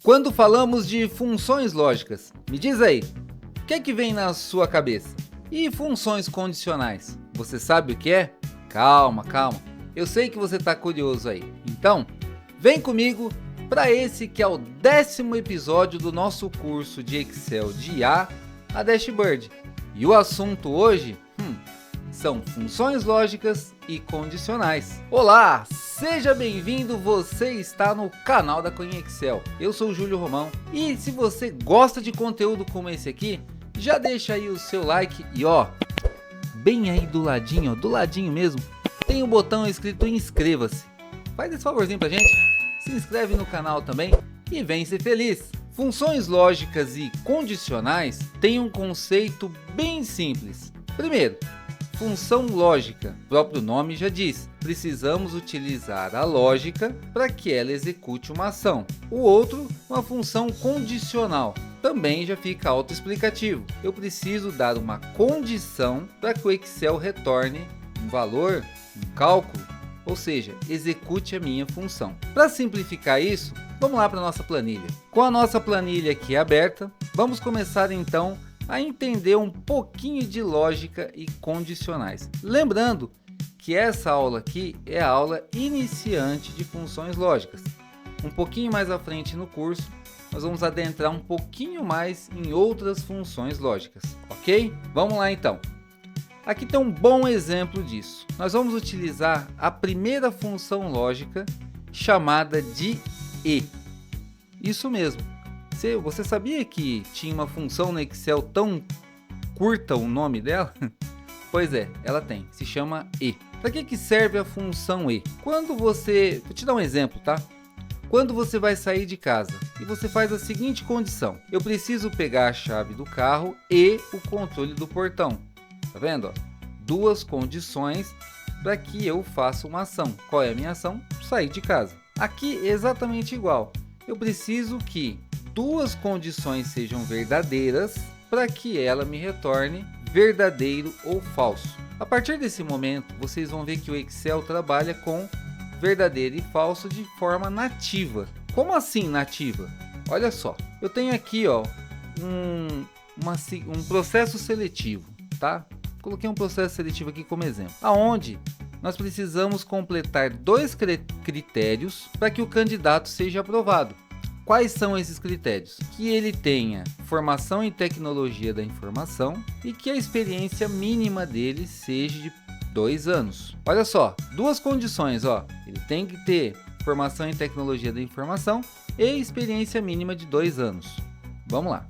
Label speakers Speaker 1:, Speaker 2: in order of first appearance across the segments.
Speaker 1: Quando falamos de funções lógicas, me diz aí, o que é que vem na sua cabeça? E funções condicionais, você sabe o que é? Calma, eu sei que você está curioso aí. Então, vem comigo para esse que é o 10º episódio do nosso curso de Excel de A a Dashboard. E o assunto hoje são funções lógicas e condicionais. Olá, seja bem-vindo, você está no canal da Cunha Excel. Eu sou o Júlio Romão e se você gosta de conteúdo como esse aqui, já deixa aí o seu like e bem aí do ladinho mesmo, tem um botão escrito inscreva-se. Faz esse favorzinho pra gente, se inscreve no canal também e vem ser feliz. Funções lógicas e condicionais têm um conceito bem simples. Primeiro, função lógica, o próprio nome já diz, precisamos utilizar a lógica para que ela execute uma ação. O outro, uma função condicional, também já fica autoexplicativo. Eu preciso dar uma condição para que o Excel retorne um valor, um cálculo, ou seja, execute a minha função. Para simplificar isso, vamos lá para a nossa planilha. Com a nossa planilha aqui aberta, vamos começar então a entender um pouquinho de lógica e condicionais. Lembrando que essa aula aqui é a aula iniciante de funções lógicas. Um pouquinho mais à frente no curso, nós vamos adentrar um pouquinho mais em outras funções lógicas, ok? Vamos lá então. Aqui tem um bom exemplo disso. Nós vamos utilizar a primeira função lógica chamada de E. Isso mesmo. Você sabia que tinha uma função no Excel tão curta o nome dela? Pois é, ela tem. Se chama E. Para que serve a função E? Vou te dar um exemplo, tá? Quando você vai sair de casa e você faz a seguinte condição. Eu preciso pegar a chave do carro e o controle do portão. Tá vendo? Duas condições para que eu faça uma ação. Qual é a minha ação? Sair de casa. Aqui exatamente igual. Eu preciso que duas condições sejam verdadeiras para que ela me retorne verdadeiro ou falso. A partir desse momento, vocês vão ver que o Excel trabalha com verdadeiro e falso de forma nativa. Como assim nativa? Olha só, eu tenho aqui um processo seletivo, tá? Coloquei um processo seletivo aqui como exemplo, aonde nós precisamos completar dois critérios para que o candidato seja aprovado. Quais são esses critérios? Que ele tenha formação em tecnologia da informação e que a experiência mínima dele seja de 2 anos. Olha só, duas condições, ele tem que ter formação em tecnologia da informação e experiência mínima de 2 anos. Vamos lá.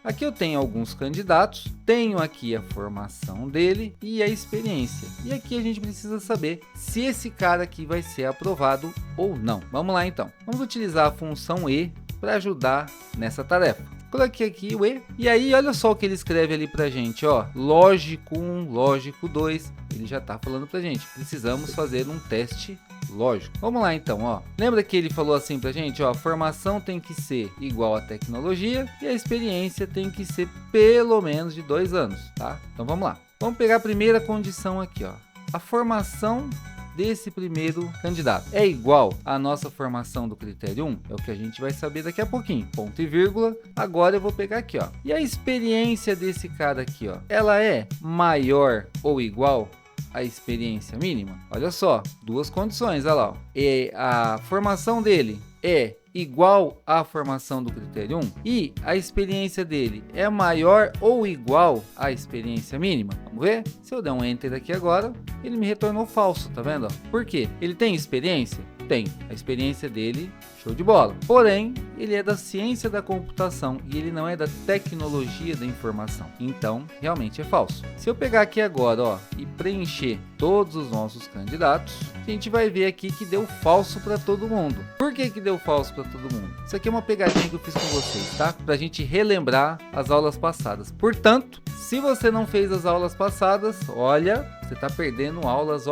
Speaker 1: Aqui eu tenho alguns candidatos, tenho aqui a formação dele e a experiência. E aqui a gente precisa saber se esse cara aqui vai ser aprovado ou não. Vamos lá então. Vamos utilizar a função E para ajudar nessa tarefa. Coloquei aqui o E e aí olha só o que ele escreve ali pra gente, lógico 1, lógico 2. Ele já tá falando pra gente, precisamos fazer um teste lógico. Vamos lá então, lembra que ele falou assim pra gente, a formação tem que ser igual à tecnologia e a experiência tem que ser pelo menos de 2 anos, tá? Então vamos lá. Vamos pegar a primeira condição aqui, a formação desse primeiro candidato é igual à nossa formação do critério 1, é o que a gente vai saber daqui a pouquinho, ponto e vírgula. Agora eu vou pegar aqui, e a experiência desse cara aqui, ela é maior ou igual a experiência mínima? Olha só, duas condições, olha lá. E a formação dele é igual à formação do critério 1 e a experiência dele é maior ou igual à experiência mínima. Vamos ver? Se eu der um enter aqui agora, ele me retornou falso, tá vendo? Por quê? Ele tem experiência? Tem. A experiência dele, show de bola. Porém, ele é da ciência da computação e ele não é da tecnologia da informação. Então, realmente é falso. Se eu pegar aqui agora, e preencher todos os nossos candidatos, a gente vai ver aqui que deu falso para todo mundo. Por que deu falso para todo mundo? Isso aqui é uma pegadinha que eu fiz com vocês, tá? Pra gente relembrar as aulas passadas. Portanto, se você não fez as aulas passadas, olha, você tá perdendo aulas,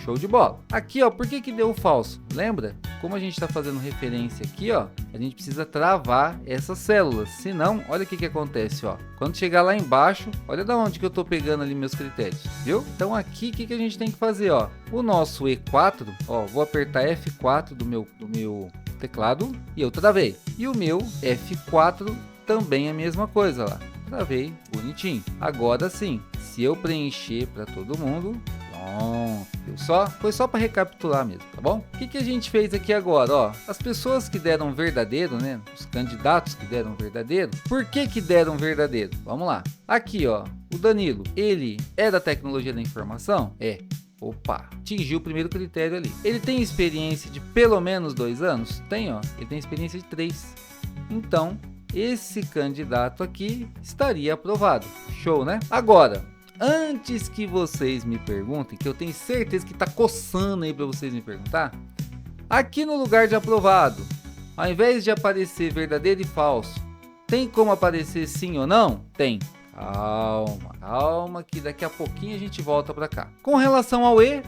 Speaker 1: show de bola. Aqui, por que deu falso? Lembra? Como a gente está fazendo referência aqui, a gente precisa travar essas células. Senão, olha o que acontece, Quando chegar lá embaixo, olha da onde que eu estou pegando ali meus critérios, viu? Então aqui, o que a gente tem que fazer, O nosso E4, vou apertar F4 do meu teclado e eu travei. E o meu F4 também é a mesma coisa lá. Travei, bonitinho. Agora sim, se eu preencher para todo mundo, pronto. Foi só para recapitular mesmo, tá bom? O que a gente fez aqui agora, ó? As pessoas que deram verdadeiro, né? Os candidatos que deram verdadeiro. Por que deram verdadeiro? Vamos lá. Aqui, ó, o Danilo, ele é da tecnologia da informação? É. Opa, atingiu o primeiro critério ali. Ele tem experiência de pelo menos 2 anos? Tem, ó. Ele tem experiência de 3. Então, esse candidato aqui estaria aprovado. Show, né? Agora, antes que vocês me perguntem, que eu tenho certeza que tá coçando aí para vocês me perguntar, aqui no lugar de aprovado, ao invés de aparecer verdadeiro e falso, tem como aparecer sim ou não? Tem. Calma, que daqui a pouquinho a gente volta para cá. Com relação ao E,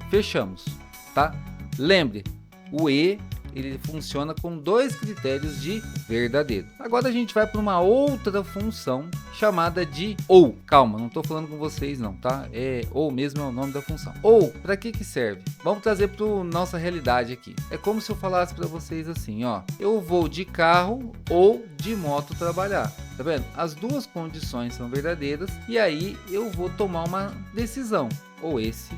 Speaker 1: fechamos, tá? Lembre, o E, ele funciona com 2 critérios de verdadeiro. Agora a gente vai para uma outra função chamada de ou. Calma, não estou falando com vocês não, tá? Ou mesmo é o nome da função. Ou, para que serve? Vamos trazer para nossa realidade aqui. É como se eu falasse para vocês assim, ó. Eu vou de carro ou de moto trabalhar. Tá vendo? As duas condições são verdadeiras e aí eu vou tomar uma decisão. Ou esse,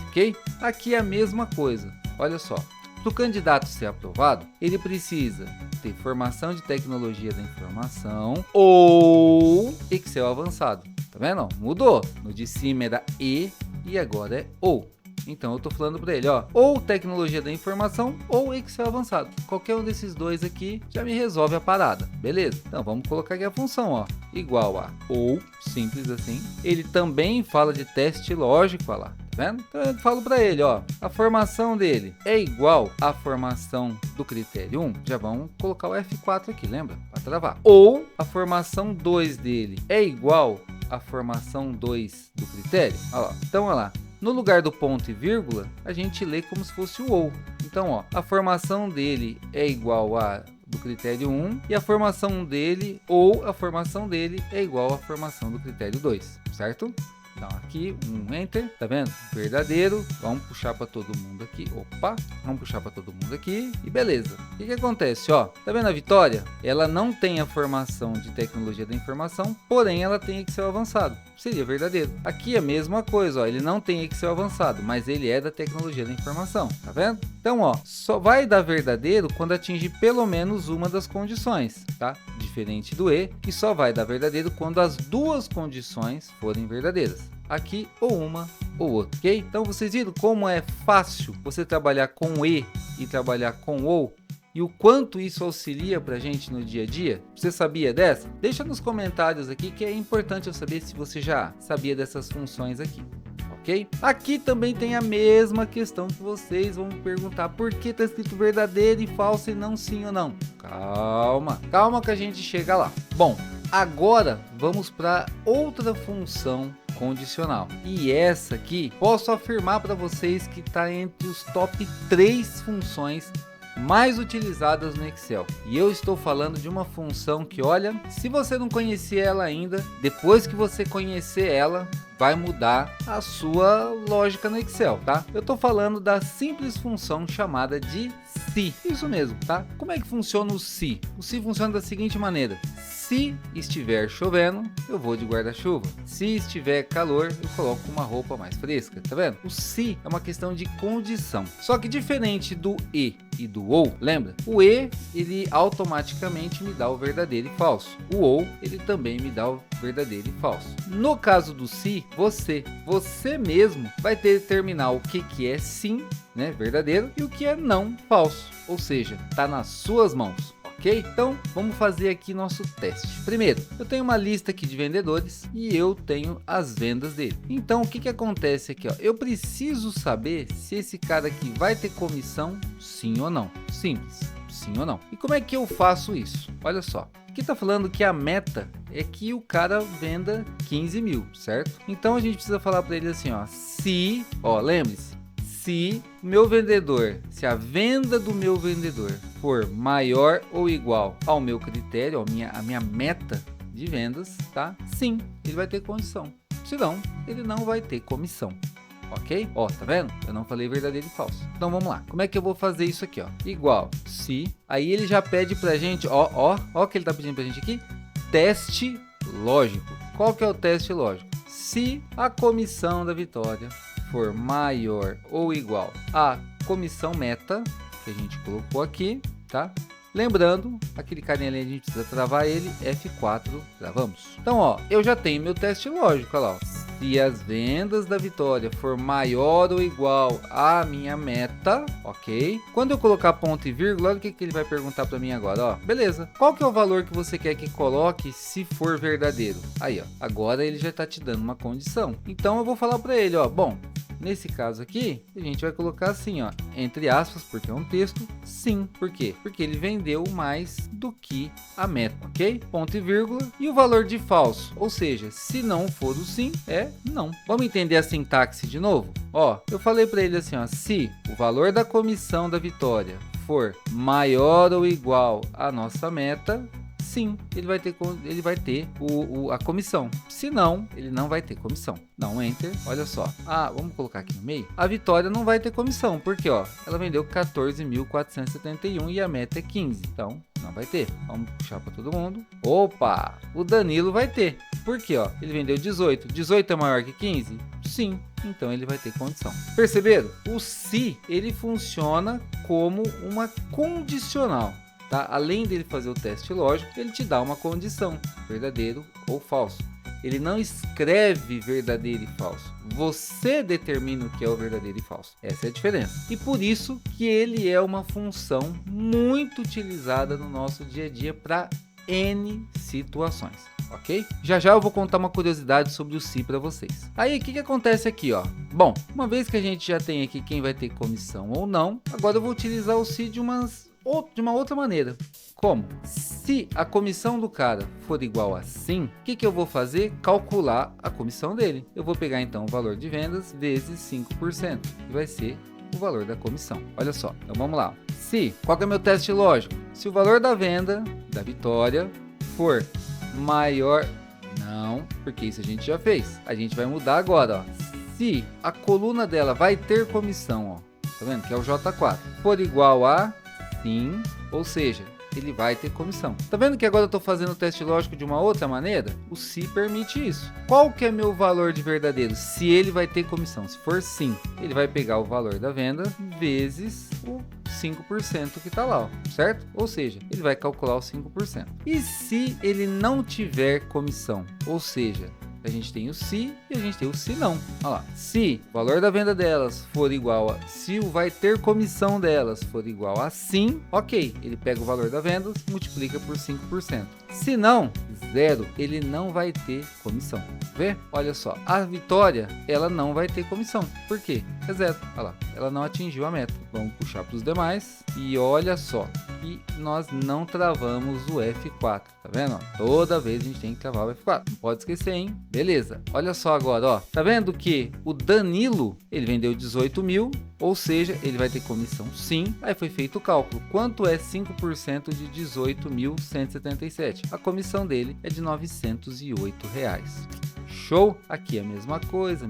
Speaker 1: ok? Aqui é a mesma coisa. Olha só. Para o candidato ser aprovado, ele precisa ter formação de tecnologia da informação ou Excel avançado. Tá vendo? Mudou. No de cima era E e agora é ou. Então eu tô falando para ele, ó, ou tecnologia da informação ou Excel avançado. Qualquer um desses dois aqui já me resolve a parada, beleza? Então vamos colocar aqui a função, ó, igual a ou, simples assim. Ele também fala de teste lógico, ó lá. Vendo? Então eu falo para ele, ó, a formação dele é igual à formação do critério 1, já vamos colocar o F4 aqui, lembra? Para travar. Ou a formação 2 dele é igual à formação 2 do critério. Ó, então, olha lá, no lugar do ponto e vírgula, a gente lê como se fosse o ou. Então, ó, a formação dele é igual a do critério 1 e a formação dele ou a formação dele é igual à formação do critério 2, certo? Então aqui, um enter, tá vendo? Verdadeiro, vamos puxar para todo mundo aqui, opa, vamos puxar para todo mundo aqui e beleza. O que acontece, ó, tá vendo a Vitória? Ela não tem a formação de tecnologia da informação, porém ela tem Excel avançado, seria verdadeiro. Aqui é a mesma coisa, ó, ele não tem Excel avançado, mas ele é da tecnologia da informação, tá vendo? Então, ó, só vai dar verdadeiro quando atingir pelo menos uma das condições, tá? Diferente do E, que só vai dar verdadeiro quando as duas condições forem verdadeiras. Aqui ou uma ou outra, ok? Então vocês viram como é fácil você trabalhar com E e trabalhar com ou? E o quanto isso auxilia pra gente no dia a dia? Você sabia dessa? Deixa nos comentários aqui que é importante eu saber se você já sabia dessas funções aqui. Ok? Aqui também tem a mesma questão que vocês vão me perguntar. Por que está escrito verdadeiro e falso e não sim ou não? Calma que a gente chega lá. Bom, agora vamos para outra função condicional. E essa aqui, posso afirmar para vocês que está entre os top 3 funções mais utilizadas no Excel. E eu estou falando de uma função que, olha, se você não conhecia ela ainda, depois que você conhecer ela, vai mudar a sua lógica no Excel, tá? Eu estou falando da simples função chamada de se. Isso mesmo, tá? Como é que funciona o se? O se funciona da seguinte maneira: se estiver chovendo, eu vou de guarda-chuva. Se estiver calor, eu coloco uma roupa mais fresca, tá vendo? O se é uma questão de condição. Só que diferente do e e do ou, lembra? O e, ele automaticamente me dá o verdadeiro e falso. O ou, ele também me dá o verdadeiro e falso. No caso do se, você mesmo vai determinar o que é sim, né, verdadeiro, e o que é não, falso. Ou seja, tá nas suas mãos. Ok? Então vamos fazer aqui nosso teste. Primeiro, eu tenho uma lista aqui de vendedores e eu tenho as vendas dele. Então o que acontece aqui, ó? Eu preciso saber se esse cara aqui vai ter comissão, sim ou não. Simples, sim ou não. E como é que eu faço isso? Olha só, aqui tá falando que a meta é que o cara venda 15 mil, certo? Então a gente precisa falar para ele assim, ó, se, ó, lembre-se, se meu vendedor, se a venda do meu vendedor for maior ou igual ao meu critério, a minha meta de vendas, tá? Sim, ele vai ter condição. Senão, ele não vai ter comissão. ok? Ó, tá vendo? Eu não falei verdadeiro e falso. Então vamos lá. Como é que eu vou fazer isso aqui, ó? Igual se, aí ele já pede pra gente, ó o que ele tá pedindo pra gente aqui, teste lógico. Qual que é o teste lógico? Se a comissão da vitória for maior ou igual à comissão meta, que a gente colocou aqui, tá? Lembrando, aquele carinha ali a gente precisa travar ele, F4, travamos. Então, ó, eu já tenho meu teste lógico, olha lá, ó. Se as vendas da vitória for maior ou igual à minha meta, ok? Quando eu colocar ponto e vírgula, olha o que ele vai perguntar para mim agora, ó. Beleza, qual que é o valor que você quer que coloque se for verdadeiro? Aí, ó, agora ele já tá te dando uma condição. Então eu vou falar para ele, ó, bom, nesse caso aqui, a gente vai colocar assim, ó, entre aspas, porque é um texto, sim. Por quê? Porque ele vendeu mais do que a meta, ok? Ponto e vírgula. E o valor de falso, ou seja, se não for o sim, é não. Vamos entender a sintaxe de novo? Ó, eu falei para ele assim, ó, se o valor da comissão da vitória for maior ou igual à nossa meta, sim, ele vai ter a comissão. Se não, ele não vai ter comissão. Dá um enter, olha só. Ah, vamos colocar aqui no meio. A vitória não vai ter comissão, porque ó, ela vendeu 14.471 e a meta é 15. Então, não vai ter. Vamos puxar para todo mundo. Opa, o Danilo vai ter. Por quê, ó? Ele vendeu 18. 18 é maior que 15? Sim. Então ele vai ter condição. Perceberam? O se, ele funciona como uma condicional. Tá? Além dele fazer o teste lógico, ele te dá uma condição, verdadeiro ou falso. Ele não escreve verdadeiro e falso. Você determina o que é o verdadeiro e falso. Essa é a diferença. E por isso que ele é uma função muito utilizada no nosso dia a dia para N situações. Ok? Já já eu vou contar uma curiosidade sobre o se para vocês. Aí, o que acontece aqui, ó? Bom, uma vez que a gente já tem aqui quem vai ter comissão ou não, agora eu vou utilizar o se de uma outra maneira. Como? Se a comissão do cara for igual a sim, o que eu vou fazer? Calcular a comissão dele. Eu vou pegar então o valor de vendas vezes 5%, que vai ser o valor da comissão. Olha só, então vamos lá. Se, qual que é o meu teste lógico? Se o valor da venda da vitória for maior, não, porque isso a gente já fez. A gente vai mudar agora, ó. Se a coluna dela vai ter comissão, ó, tá vendo? Que é o J4, for igual a sim, ou seja, ele vai ter comissão. Tá vendo que agora eu tô fazendo o teste lógico de uma outra maneira? O se permite isso. Qual que é meu valor de verdadeiro? Se ele vai ter comissão. Se for sim, ele vai pegar o valor da venda vezes o 5% que tá lá, ó, certo? Ou seja, ele vai calcular os 5%. E se ele não tiver comissão? Ou seja, a gente tem o se e a gente tem o se não. Olha lá. Se o valor da venda delas for igual a... Se o vai ter comissão delas for igual a sim, ok. Ele pega o valor da venda, multiplica por 5%. Se não, zero. Ele não vai ter comissão. Vê? Olha só. A vitória, ela não vai ter comissão. Por quê? É zero. Olha lá. Ela não atingiu a meta. Vamos puxar para os demais. E olha só. E nós não travamos o F4. Tá vendo? Ó, toda vez a gente tem que travar o F4. Não pode esquecer, hein? Beleza. Olha só agora, ó. Tá vendo que o Danilo, ele vendeu 18 mil, ou seja, ele vai ter comissão sim. Aí foi feito o cálculo. Quanto é 5% de 18.177? A comissão dele é de R$ 908. Show? Aqui é a mesma coisa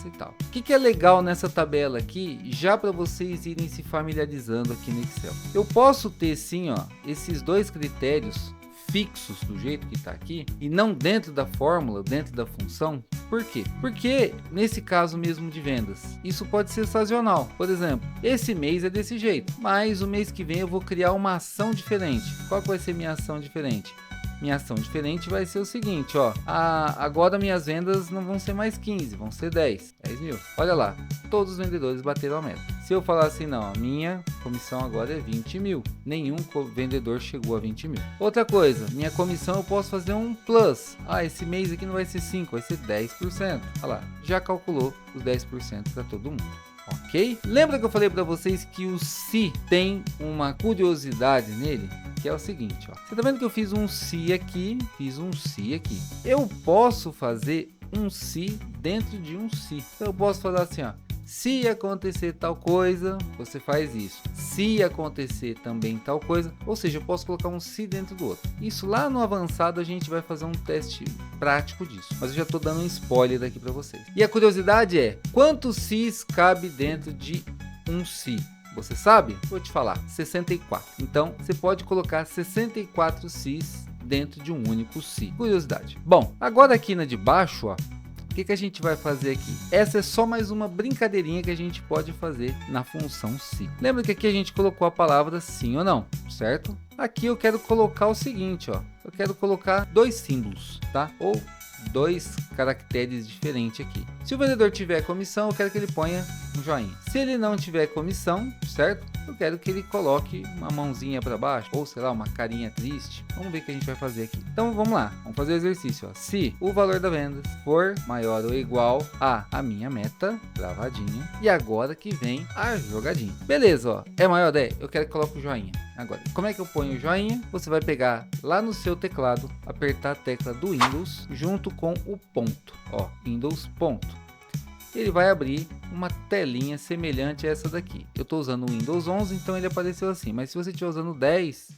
Speaker 1: e tal. O que é legal nessa tabela aqui, já para vocês irem se familiarizando aqui no Excel? Eu posso ter sim, ó, esses dois critérios fixos do jeito que está aqui e não dentro da fórmula, dentro da função. Por quê? Porque nesse caso mesmo de vendas, isso pode ser sazonal. Por exemplo, esse mês é desse jeito, mas o mês que vem eu vou criar uma ação diferente. Qual que vai ser minha ação diferente? Minha ação diferente vai ser o seguinte, ó. Agora minhas vendas não vão ser mais 15, vão ser 10 mil. Olha lá, todos os vendedores bateram a meta. Se eu falar assim, não, a minha comissão agora é 20 mil. Nenhum vendedor chegou a 20 mil. Outra coisa, minha comissão eu posso fazer um plus. Esse mês aqui não vai ser 5, vai ser 10%. Olha lá, já calculou os 10% para todo mundo. Ok? Lembra que eu falei para vocês que o se tem uma curiosidade nele? Que é o seguinte, ó. Você tá vendo que eu fiz um se aqui, Eu posso fazer um se dentro de um se. Então eu posso falar assim, ó. Se acontecer tal coisa, você faz isso. Se acontecer também tal coisa, ou seja, eu posso colocar um se dentro do outro. Isso lá no avançado a gente vai fazer um teste prático disso, mas eu já estou dando um spoiler aqui para vocês. E a curiosidade é, quantos se's cabe dentro de um se? Você sabe? Vou te falar, 64. Então, você pode colocar 64 se's dentro de um único se. Curiosidade. Bom, agora aqui na de baixo, ó, o que a gente vai fazer aqui? Essa é só mais uma brincadeirinha que a gente pode fazer na função se. Lembra que aqui a gente colocou a palavra sim ou não, certo? Aqui eu quero colocar o seguinte, ó. Eu quero colocar dois símbolos, tá? Ou dois caracteres diferentes aqui. Se o vendedor tiver comissão, eu quero que ele ponha um joinha. Se ele não tiver comissão, certo? Eu quero que ele coloque uma mãozinha para baixo, ou sei lá, uma carinha triste. Vamos ver o que a gente vai fazer aqui. Então vamos lá, vamos fazer o exercício, ó. Se o valor da venda for maior ou igual a minha meta, travadinha, e agora que vem a jogadinha. Beleza, ó, é maior 10, eu quero que coloque o joinha. Agora, como é que eu ponho o joinha? Você vai pegar lá no seu teclado, apertar a tecla do Windows junto com o ponto, ó, Windows ponto. Ele vai abrir uma telinha semelhante a essa daqui. Eu estou usando o Windows 11, então ele apareceu assim, mas se você estiver usando o 10,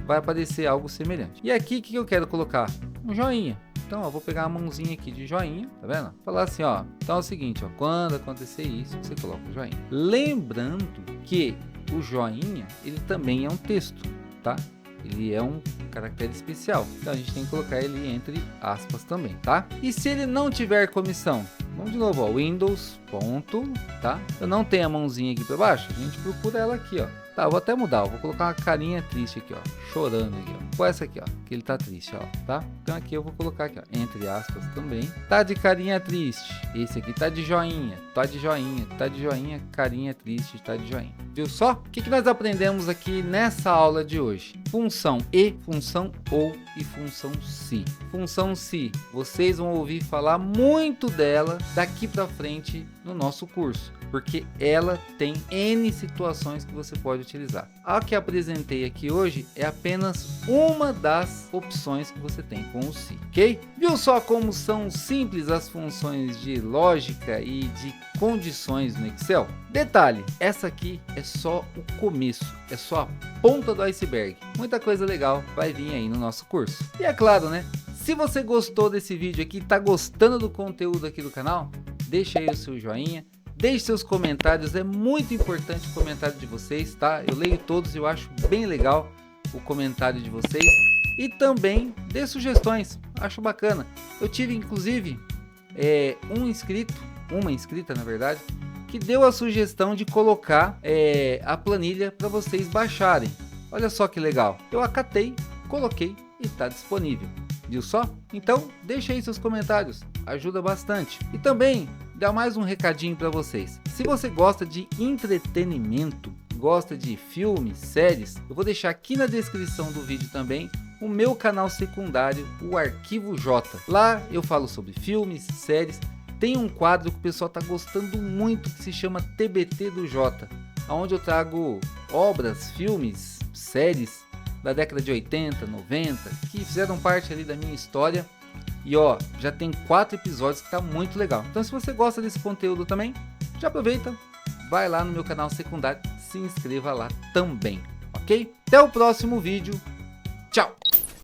Speaker 1: vai aparecer algo semelhante. E aqui, o que eu quero colocar? Um joinha. Então, eu vou pegar a mãozinha aqui de joinha, tá vendo? Falar assim, ó, então é o seguinte, ó, quando acontecer isso, você coloca o joinha. Lembrando que o joinha, ele também é um texto, tá? Ele é um caractere especial, então a gente tem que colocar ele entre aspas também, tá? E se ele não tiver comissão? Vamos de novo, ó, Windows, ponto, tá? Eu não tenho a mãozinha aqui para baixo, a gente procura ela aqui, ó. Tá, eu vou até mudar, eu vou colocar uma carinha triste aqui, ó, chorando aqui, ó. Com essa aqui, ó, que ele tá triste, ó, tá? Então aqui eu vou colocar aqui, ó, entre aspas também. Tá de carinha triste, esse aqui tá de joinha, tá de joinha, tá de joinha, carinha triste, tá de joinha. Viu só? O que nós aprendemos aqui nessa aula de hoje? Função e, função ou e função se. Função se, vocês vão ouvir falar muito dela daqui para frente no nosso curso, porque ela tem N situações que você pode utilizar. A que apresentei aqui hoje é apenas uma das opções que você tem com o se, ok? Viu só como são simples as funções de lógica e de condições no Excel? Detalhe, essa aqui é só o começo, é só a ponta do iceberg. Muita coisa legal vai vir aí no nosso curso. E é claro, né? Se você gostou desse vídeo aqui, tá gostando do conteúdo aqui do canal, deixa aí o seu joinha. Deixe seus comentários, é muito importante o comentário de vocês, tá? Eu leio todos e eu acho bem legal o comentário de vocês. E também dê sugestões, acho bacana. Eu tive inclusive uma inscrita na verdade, que deu a sugestão de colocar a planilha para vocês baixarem. Olha só que legal, eu acatei, coloquei e está disponível. Viu só? Então deixa aí seus comentários, ajuda bastante. E também dá mais um recadinho para vocês. Se você gosta de entretenimento, gosta de filmes, séries, eu vou deixar aqui na descrição do vídeo também o meu canal secundário, o Arquivo J. Lá eu falo sobre filmes, séries. Tem um quadro que o pessoal está gostando muito que se chama TBT do J, onde eu trago obras, filmes, séries da década de 80, 90, que fizeram parte ali da minha história. E ó, já tem 4 episódios que tá muito legal. Então se você gosta desse conteúdo também, já aproveita, vai lá no meu canal secundário, se inscreva lá também, ok? Até o próximo vídeo.